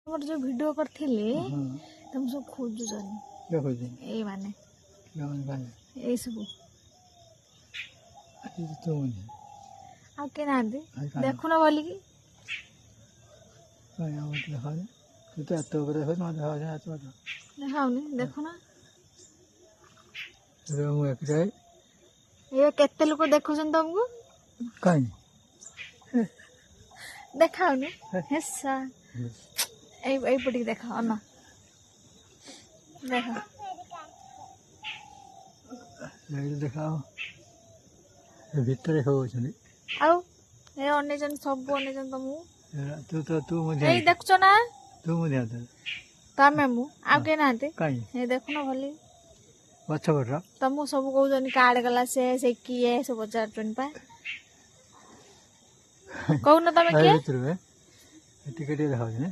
मोर जो वीडियो करथिले तुम सब खोजुछन क्या खोजे ए माने क्या मन भाई ए सब ये तो नहीं आ के ना दे कहाँ? देखो ना बोली की क्या मतलब है तो तो बड़े हो ना हो जाए तो देखाउनी देखो ना रे मु एक जाए ये केते लोग देखुछन तुमको कहीं देखाउनी हेसा ए पटी देखा ना देखा ये दिखाओ ये भीतर हो चली आउ ए अन्य जन सब अन्य जन तुमको तू मुझे ए देखछो ना तू मुझे आता तमे मु आ के नाते कहीं ए देखो ना भली अच्छा कर रहा तुमको सब कहउछन कार्ड गला से किए सब पचारछन पा कहू ना तमे के टिकट दिखाओ ने